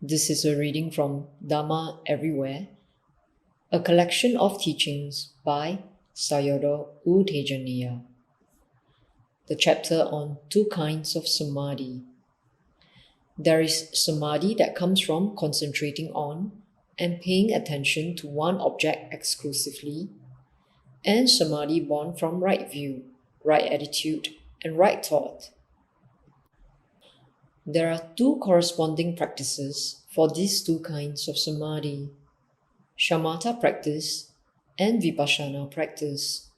This is a reading from Dharma Everywhere, a collection of teachings by Sayadaw U Tejaniya. The chapter on two kinds of samadhi. There is samadhi that comes from concentrating on and paying attention to one object exclusively, and samadhi born from right view, right attitude, and right thought. There are two corresponding practices for these two kinds of samadhi: samatha practice and vipassana practice.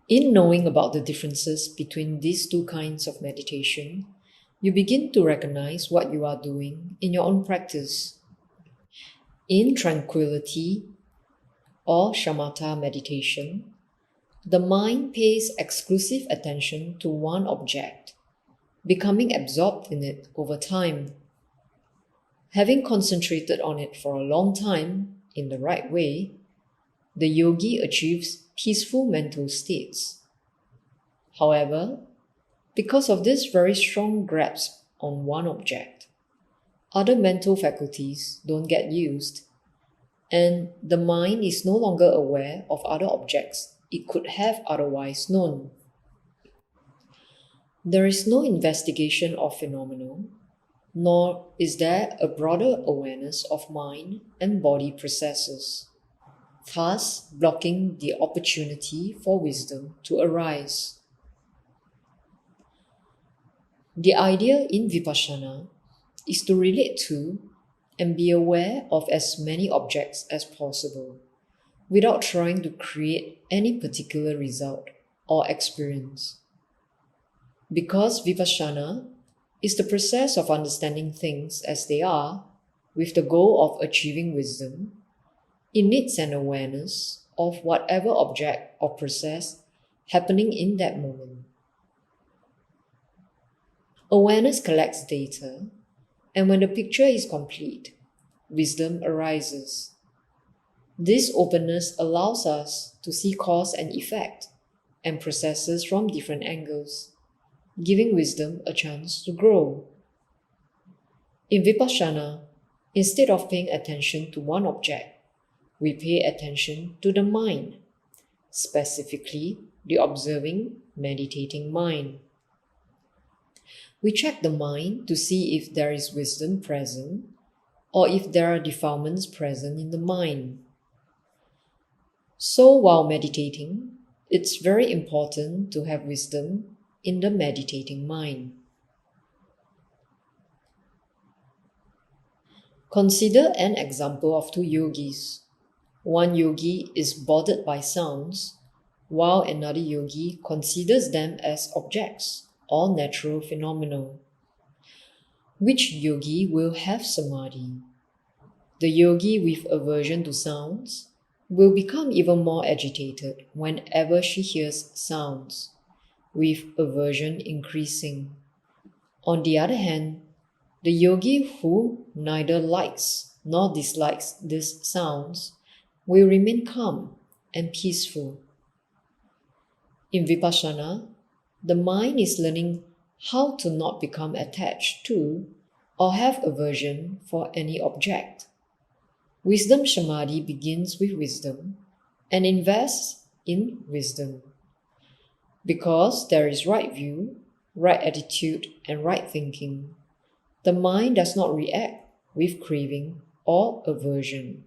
In knowing about the differences between these two kinds of meditation, you begin to recognize what you are doing in your own practice. In tranquility or shamatha meditation, the mind pays exclusive attention to one object, becoming absorbed in it over time. Having concentrated on it for a long time in the right way, the yogi achieves peaceful mental states. However, because of this very strong grasp on one object, other mental faculties don't get used, and the mind is no longer aware of other objects it could have otherwise known. There is no investigation of phenomena, nor is there a broader awareness of mind and body processes, thus blocking the opportunity for wisdom to arise. The idea in vipassana is to relate to and be aware of as many objects as possible, without trying to create any particular result or experience. Because vipassana is the process of understanding things as they are, with the goal of achieving wisdom, it needs an awareness of whatever object or process happening in that moment. Awareness collects data, and when the picture is complete, wisdom arises. This openness allows us to see cause and effect and processes from different angles, giving wisdom a chance to grow. In vipassana, instead of paying attention to one object, we pay attention to the mind, specifically the observing, meditating mind. We check the mind to see if there is wisdom present or if there are defilements present in the mind. So while meditating, it's very important to have wisdom in the meditating mind. Consider an example of two yogis. One yogi is bothered by sounds, while another yogi considers them as objects or natural phenomena. Which yogi will have samadhi? The yogi with aversion to sounds will become even more agitated whenever she hears sounds, with aversion increasing. On the other hand, the yogi who neither likes nor dislikes these sounds will remain calm and peaceful. In vipassana, the mind is learning how to not become attached to or have aversion for any object. Wisdom samadhi begins with wisdom and invests in wisdom. Because there is right view, right attitude, and right thinking, the mind does not react with craving or aversion.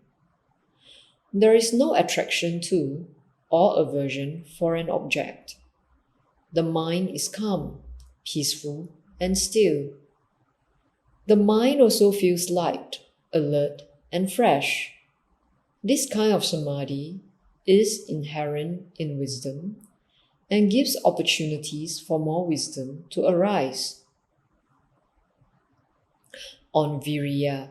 There is no attraction to or aversion for an object. The mind is calm, peaceful, and still. The mind also feels light, alert, and fresh. This kind of samadhi is inherent in wisdom and gives opportunities for more wisdom to arise. On virya.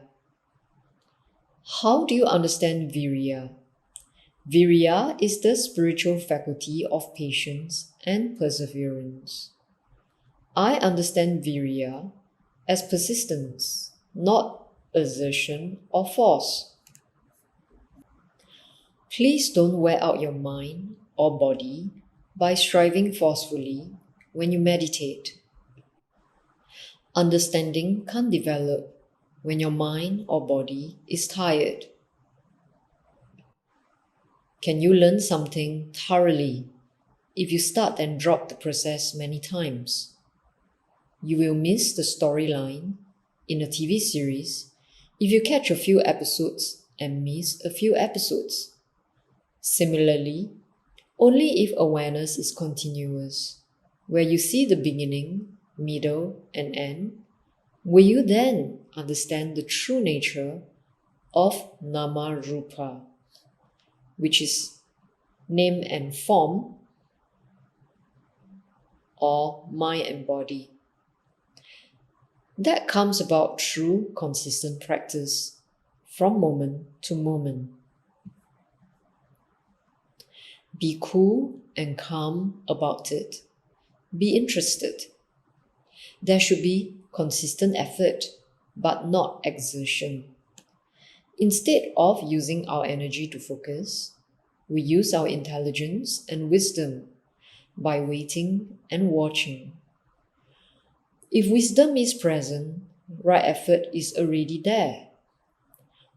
How do you understand virya? Virya is the spiritual faculty of patience and perseverance. I understand virya as persistence, not assertion or force. Please don't wear out your mind or body by striving forcefully when you meditate. Understanding can't develop when your mind or body is tired? Can you learn something thoroughly if you start and drop the process many times? You will miss the storyline in a TV series if you catch a few episodes and miss a few episodes. Similarly, only if awareness is continuous, where you see the beginning, middle, and end, will you then understand the true nature of Nama Rupa, which is name and form, or mind and body. That comes about through consistent practice from moment to moment. Be cool and calm about it. Be interested. There should be consistent effort, but not exertion. Instead of using our energy to focus, we use our intelligence and wisdom by waiting and watching. If wisdom is present, right effort is already there.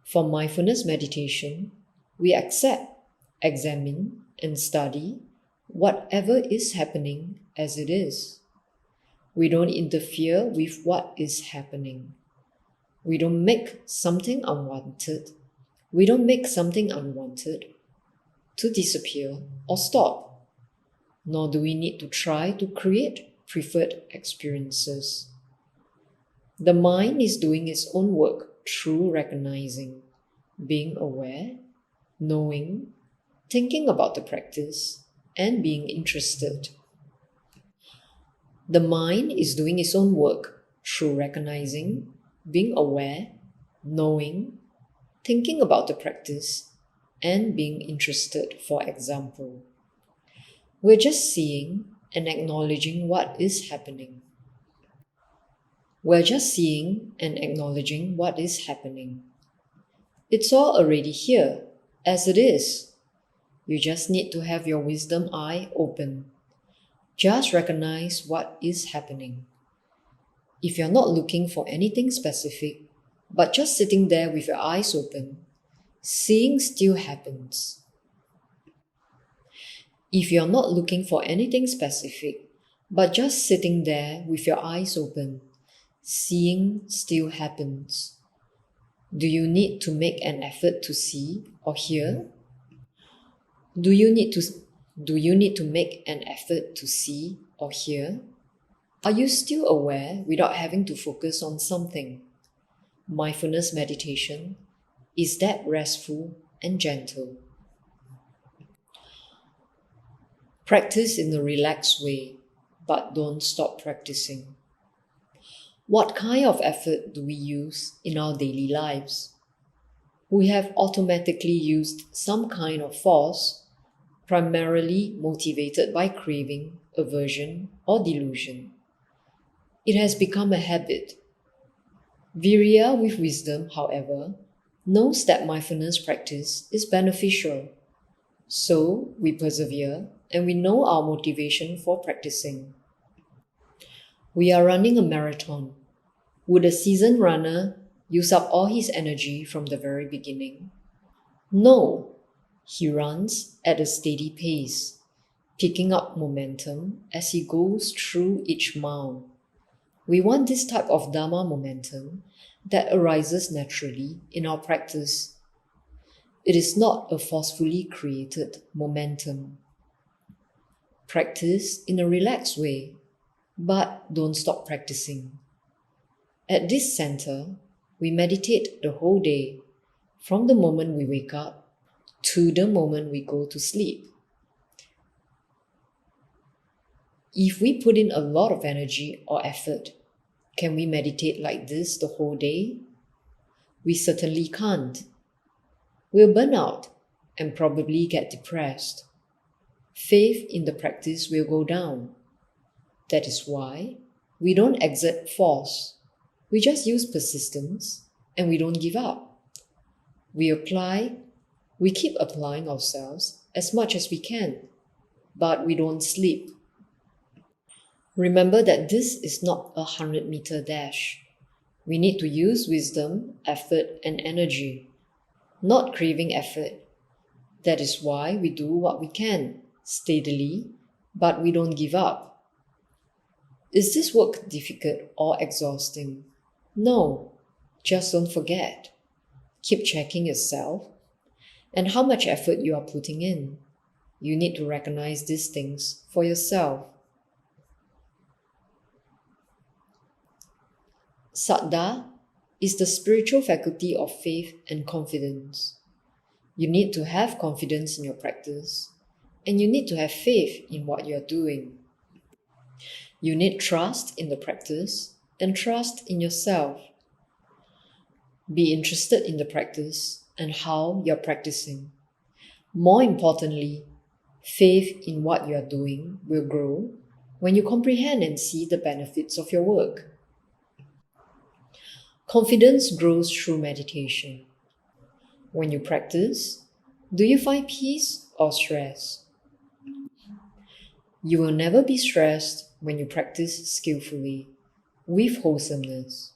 For mindfulness meditation, we accept, examine, and study whatever is happening as it is. We don't interfere with what is happening. We don't make something unwanted. We don't make something unwanted to disappear or stop. Nor do we need to try to create preferred experiences. The mind is doing its own work through recognizing, being aware, knowing, thinking about the practice, and being interested. The mind is doing its own work through recognizing, being aware, knowing, thinking about the practice, and being interested, for example. We're just seeing and acknowledging what is happening. We're just seeing and acknowledging what is happening. It's all already here, as it is. You just need to have your wisdom eye open. Just recognize what is happening. If you're not looking for anything specific, but just sitting there with your eyes open, seeing still happens. If you're not looking for anything specific, but just sitting there with your eyes open, seeing still happens. Do you need to make an effort to see or hear? Do you need to make an effort to see or hear? Are you still aware without having to focus on something? Mindfulness meditation is that restful and gentle. Practice in a relaxed way, but don't stop practicing. What kind of effort do we use in our daily lives? We have automatically used some kind of force, primarily motivated by craving, aversion, or delusion. It has become a habit. Virya with wisdom, however, knows that mindfulness practice is beneficial. So we persevere and we know our motivation for practicing. We are running a marathon. Would a seasoned runner use up all his energy from the very beginning? No, he runs at a steady pace, picking up momentum as he goes through each mile. We want this type of Dhamma momentum that arises naturally in our practice. It is not a forcefully created momentum. Practice in a relaxed way, but don't stop practicing. At this center, we meditate the whole day, from the moment we wake up to the moment we go to sleep. If we put in a lot of energy or effort, can we meditate like this the whole day? We certainly can't. We'll burn out and probably get depressed. Faith in the practice will go down. That is why we don't exert force. We just use persistence and we don't give up. We keep applying ourselves as much as we can, but we don't sleep. Remember that this is not a 100-meter dash. We need to use wisdom, effort, and energy, not craving effort. That is why we do what we can, steadily, but we don't give up. Is this work difficult or exhausting? No, just don't forget. Keep checking yourself and how much effort you are putting in. You need to recognize these things for yourself. Saddha is the spiritual faculty of faith and confidence. You need to have confidence in your practice, and you need to have faith in what you are doing. You need trust in the practice and trust in yourself. Be interested in the practice and how you are practicing. More importantly, faith in what you are doing will grow when you comprehend and see the benefits of your work. Confidence grows through meditation. When you practice, do you find peace or stress? You will never be stressed when you practice skillfully, with wholesomeness.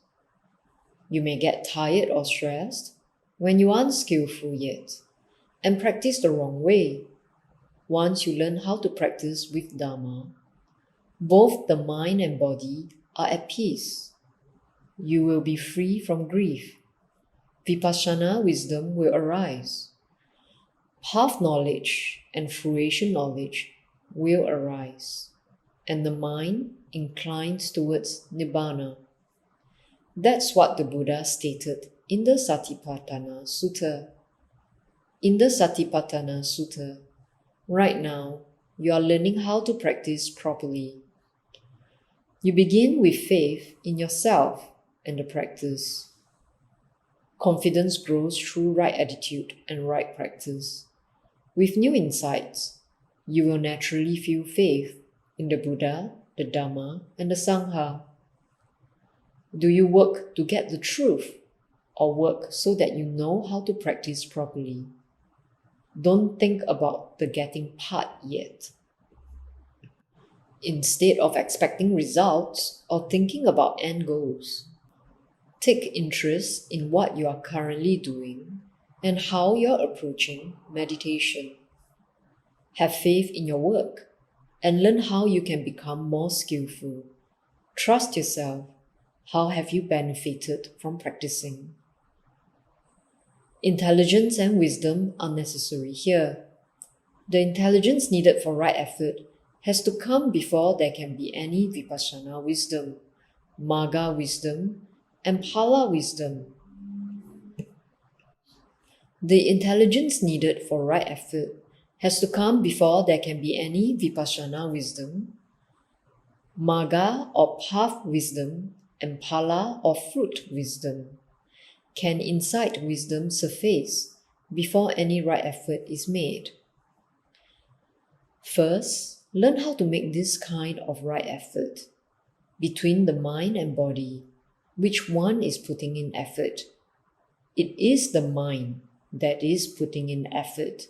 You may get tired or stressed when you aren't skillful yet and practice the wrong way. Once you learn how to practice with Dharma, both the mind and body are at peace. You will be free from grief. Vipassana wisdom will arise. Path knowledge and fruition knowledge will arise, and the mind inclines towards Nibbana. That's what the Buddha stated in the Satipatthana Sutta. In the Satipatthana Sutta, right now, you are learning how to practice properly. You begin with faith in yourself and the practice. Confidence grows through right attitude and right practice. With new insights, you will naturally feel faith in the Buddha, the Dhamma, and the Sangha. Do you work to get the truth, or work so that you know how to practice properly? Don't think about the getting part yet. Instead of expecting results or thinking about end goals, take interest in what you are currently doing and how you're approaching meditation. Have faith in your work and learn how you can become more skillful. Trust yourself. How have you benefited from practicing? Intelligence and wisdom are necessary here. The intelligence needed for right effort has to come before there can be any vipassana wisdom, magga wisdom, and phala wisdom. The intelligence needed for right effort has to come before there can be any vipassana wisdom, magga or path wisdom, and phala or fruit wisdom. Can insight wisdom surface before any right effort is made? First, learn how to make this kind of right effort. Between the mind and body, which one is putting in effort? It is the mind that is putting in effort.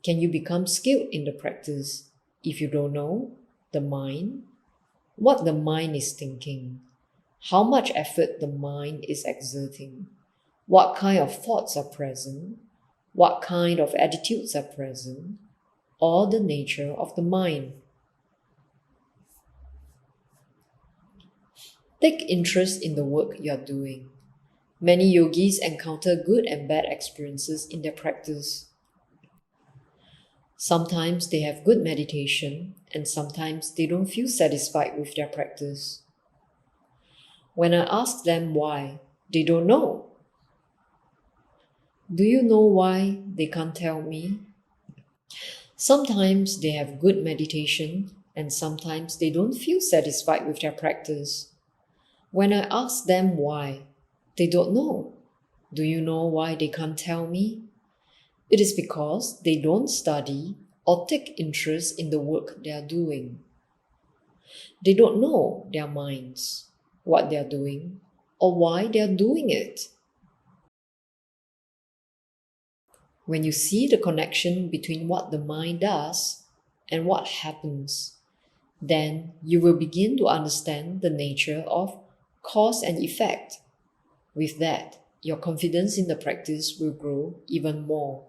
Can you become skilled in the practice if you don't know the mind? What the mind is thinking? How much effort the mind is exerting? What kind of thoughts are present? What kind of attitudes are present? Or the nature of the mind? Take interest in the work you are doing. Many yogis encounter good and bad experiences in their practice. Sometimes they have good meditation, and sometimes they don't feel satisfied with their practice. When I ask them why, they don't know. Do you know why they can't tell me? Sometimes they have good meditation, and sometimes they don't feel satisfied with their practice. When I ask them why, they don't know. Do you know why they can't tell me? It is because they don't study or take interest in the work they are doing. They don't know their minds, what they are doing, or why they are doing it. When you see the connection between what the mind does and what happens, then you will begin to understand the nature of cause and effect With that, your confidence in the practice will grow even more.